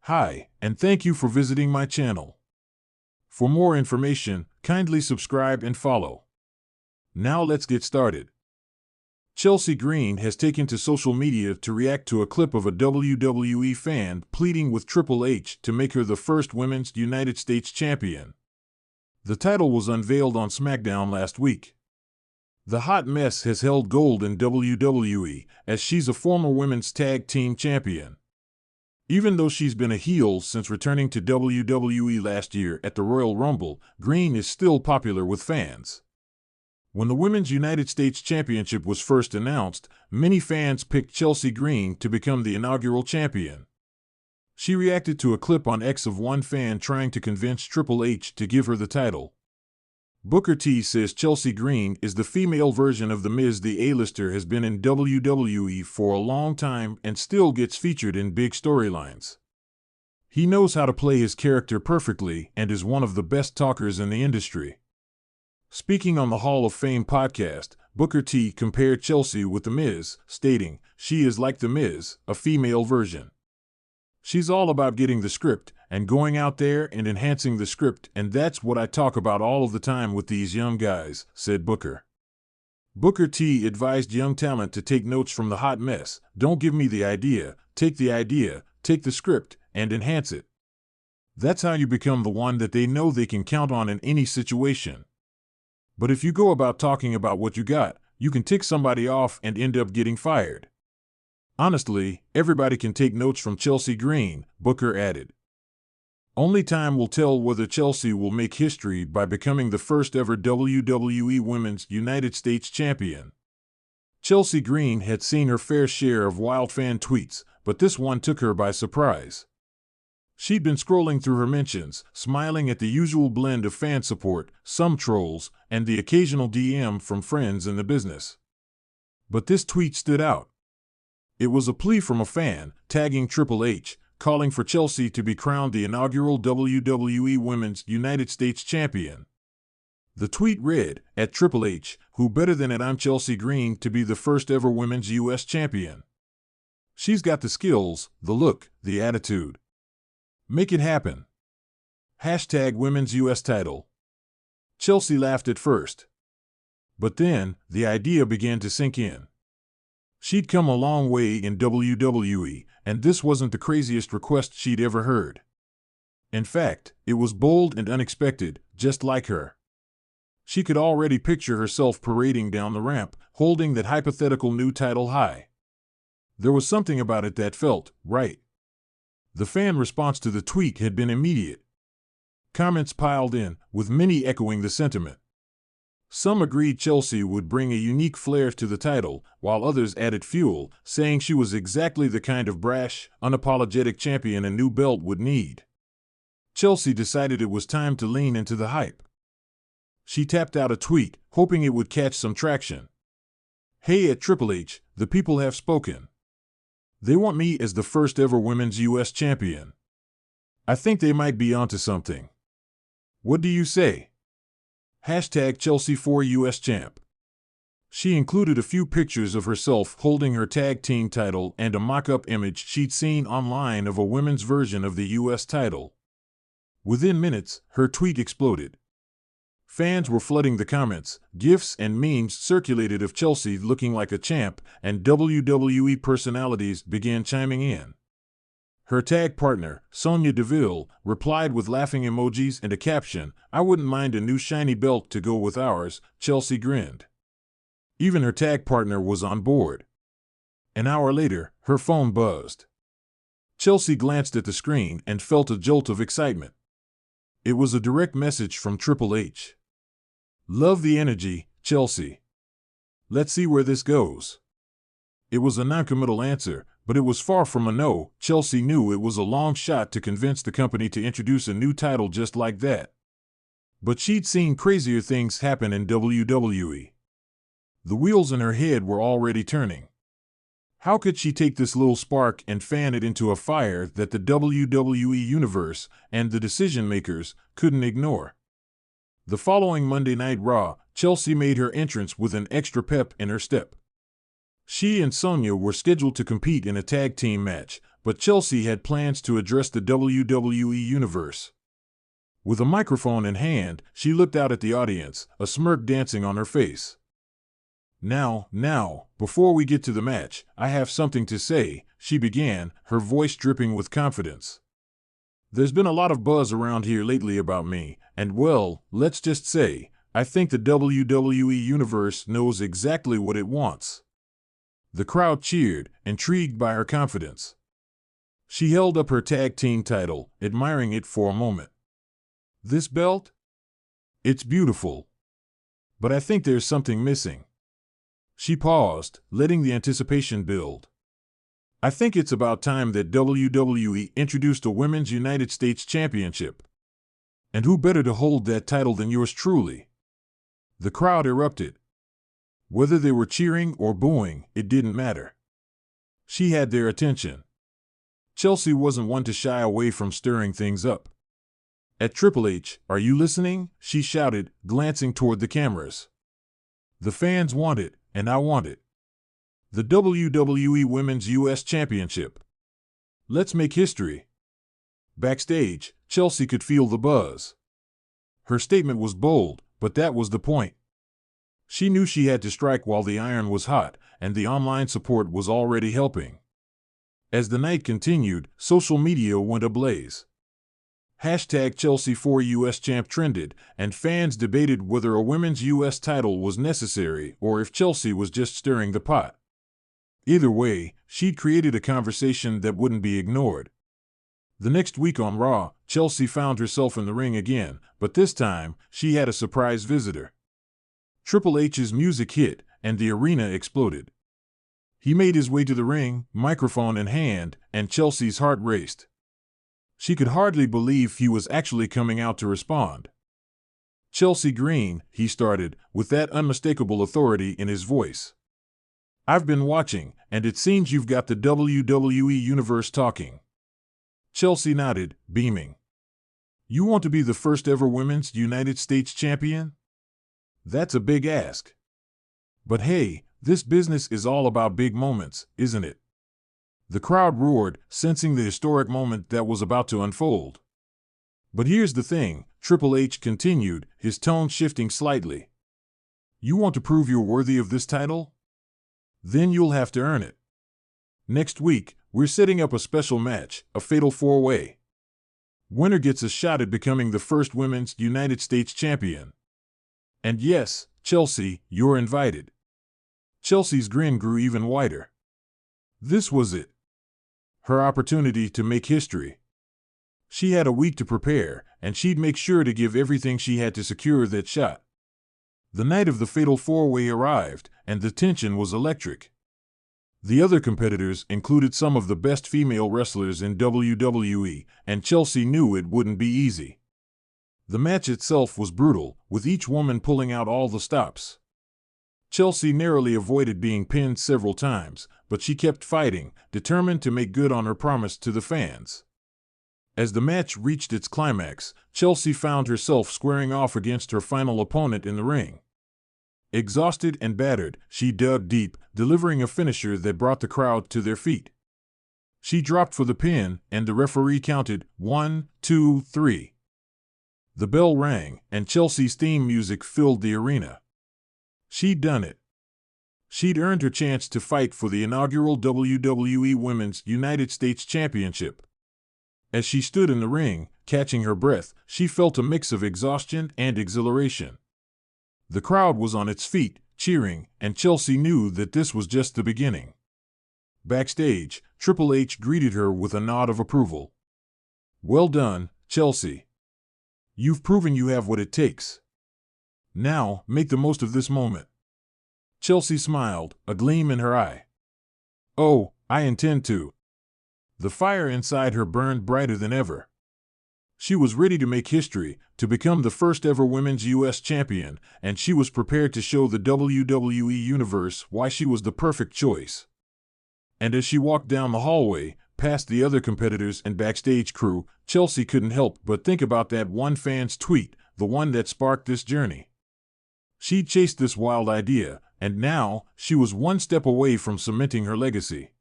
Hi, and thank you for visiting my channel. For more information, kindly subscribe and follow. Now let's get started. Chelsea Green has taken to social media to react to a clip of a WWE fan pleading with Triple H to make her the first Women's United States Champion. The title was unveiled on SmackDown last week. The hot mess has held gold in WWE, as she's a former Women's Tag Team Champion. Even though she's been a heel since returning to WWE last year at the Royal Rumble, Green is still popular with fans. When the Women's United States Championship was first announced, many fans picked Chelsea Green to become the inaugural champion. She reacted to a clip on X of one fan trying to convince Triple H to give her the title. Booker T says Chelsea Green is the female version of The Miz. The A-lister has been in WWE for a long time and still gets featured in big storylines. He knows how to play his character perfectly and is one of the best talkers in the industry. Speaking on the Hall of Fame podcast, Booker T compared Chelsea with The Miz, stating, "She is like The Miz, a female version. She's all about getting the script and going out there and enhancing the script, and that's what I talk about all of the time with these young guys," said Booker. Booker T advised young talent to take notes from the hot mess. "Don't give me the idea, take the script, and enhance it. That's how you become the one that they know they can count on in any situation. But if you go about talking about what you got, you can tick somebody off and end up getting fired. Honestly, everybody can take notes from Chelsea Green," Booker added. Only time will tell whether Chelsea will make history by becoming the first ever WWE Women's United States Champion. Chelsea Green had seen her fair share of wild fan tweets, but this one took her by surprise. She'd been scrolling through her mentions, smiling at the usual blend of fan support, some trolls, and the occasional DM from friends in the business. But this tweet stood out. It was a plea from a fan, tagging Triple H, calling for Chelsea to be crowned the inaugural WWE Women's United States Champion. The tweet read, "At Triple H, who better than at I'm Chelsea Green to be the first ever Women's US Champion. She's got the skills, the look, the attitude. Make it happen. Hashtag Women's US title." Chelsea laughed at first. But then, the idea began to sink in. She'd come a long way in WWE, and this wasn't the craziest request she'd ever heard. In fact, it was bold and unexpected, just like her. She could already picture herself parading down the ramp, holding that hypothetical new title high. There was something about it that felt right. The fan response to the tweet had been immediate. Comments piled in, with many echoing the sentiment. Some agreed Chelsea would bring a unique flair to the title, while others added fuel, saying she was exactly the kind of brash, unapologetic champion a new belt would need. Chelsea decided it was time to lean into the hype. She tapped out a tweet, hoping it would catch some traction. "Hey, at Triple H, the people have spoken. They want me as the first ever Women's US Champion. I think they might be onto something. What do you say? Hashtag Chelsea 4 US Champ." She included a few pictures of herself holding her tag team title and a mock-up image she'd seen online of a women's version of the US title. Within minutes, her tweet exploded. Fans were flooding the comments, GIFs and memes circulated of Chelsea looking like a champ, and WWE personalities began chiming in. Her tag partner, Sonya Deville, replied with laughing emojis and a caption, "I wouldn't mind a new shiny belt to go with ours." Chelsea grinned. Even her tag partner was on board. An hour later, her phone buzzed. Chelsea glanced at the screen and felt a jolt of excitement. It was a direct message from Triple H. "Love the energy, Chelsea. Let's see where this goes." It was a non-committal answer, but it was far from a no. Chelsea knew it was a long shot to convince the company to introduce a new title just like that. But she'd seen crazier things happen in WWE. The wheels in her head were already turning. How could she take this little spark and fan it into a fire that the WWE Universe and the decision-makers couldn't ignore? The following Monday Night Raw, Chelsea made her entrance with an extra pep in her step. She and Sonya were scheduled to compete in a tag team match, but Chelsea had plans to address the WWE Universe. With a microphone in hand, she looked out at the audience, a smirk dancing on her face. Now, before we get to the match, I have something to say," she began, her voice dripping with confidence. "There's been a lot of buzz around here lately about me, and well, let's just say, I think the WWE Universe knows exactly what it wants." The crowd cheered, intrigued by her confidence. She held up her tag team title, admiring it for a moment. "This belt? It's beautiful. But I think there's something missing." She paused, letting the anticipation build. "I think it's about time that WWE introduced a Women's United States Championship. And who better to hold that title than yours truly?" The crowd erupted. Whether they were cheering or booing, it didn't matter. She had their attention. Chelsea wasn't one to shy away from stirring things up. "At Triple H, are you listening?" she shouted, glancing toward the cameras. "The fans want it, and I want it. The WWE Women's U.S. Championship. Let's make history." Backstage, Chelsea could feel the buzz. Her statement was bold, but that was the point. She knew she had to strike while the iron was hot, and the online support was already helping. As the night continued, social media went ablaze. #Chelsea4USChamp trended, and fans debated whether a women's U.S. title was necessary or if Chelsea was just stirring the pot. Either way, she'd created a conversation that wouldn't be ignored. The next week on Raw, Chelsea found herself in the ring again, but this time, she had a surprise visitor. Triple H's music hit, and the arena exploded. He made his way to the ring, microphone in hand, and Chelsea's heart raced. She could hardly believe he was actually coming out to respond. "Chelsea Green," he started, with that unmistakable authority in his voice. "I've been watching, and it seems you've got the WWE Universe talking." Chelsea nodded, beaming. "You want to be the first ever Women's United States Champion? That's a big ask. But hey, this business is all about big moments, isn't it?" The crowd roared, sensing the historic moment that was about to unfold. "But here's the thing," Triple H continued, his tone shifting slightly. "You want to prove you're worthy of this title? Then you'll have to earn it. Next week, we're setting up a special match, a fatal four-way. Winner gets a shot at becoming the first Women's United States Champion. And yes, Chelsea, you're invited." Chelsea's grin grew even wider. This was it. Her opportunity to make history. She had a week to prepare, and she'd make sure to give everything she had to secure that shot. The night of the fatal four-way arrived, and the tension was electric. The other competitors included some of the best female wrestlers in WWE, and Chelsea knew it wouldn't be easy. The match itself was brutal, with each woman pulling out all the stops. Chelsea narrowly avoided being pinned several times, but she kept fighting, determined to make good on her promise to the fans. As the match reached its climax, Chelsea found herself squaring off against her final opponent in the ring. Exhausted and battered, she dug deep, delivering a finisher that brought the crowd to their feet. She dropped for the pin, and the referee counted 1, 2, 3. The bell rang, and Chelsea's theme music filled the arena. She'd done it. She'd earned her chance to fight for the inaugural WWE Women's United States Championship. As she stood in the ring, catching her breath, she felt a mix of exhaustion and exhilaration. The crowd was on its feet, cheering, and Chelsea knew that this was just the beginning. Backstage, Triple H greeted her with a nod of approval. "Well done, Chelsea. You've proven you have what it takes. Now, make the most of this moment." Chelsea smiled, a gleam in her eye. "Oh, I intend to." The fire inside her burned brighter than ever. She was ready to make history, to become the first ever Women's U.S. Champion, and she was prepared to show the WWE Universe why she was the perfect choice. And as she walked down the hallway, past the other competitors and backstage crew, Chelsea couldn't help but think about that one fan's tweet, the one that sparked this journey. She'd chased this wild idea, and now she was one step away from cementing her legacy.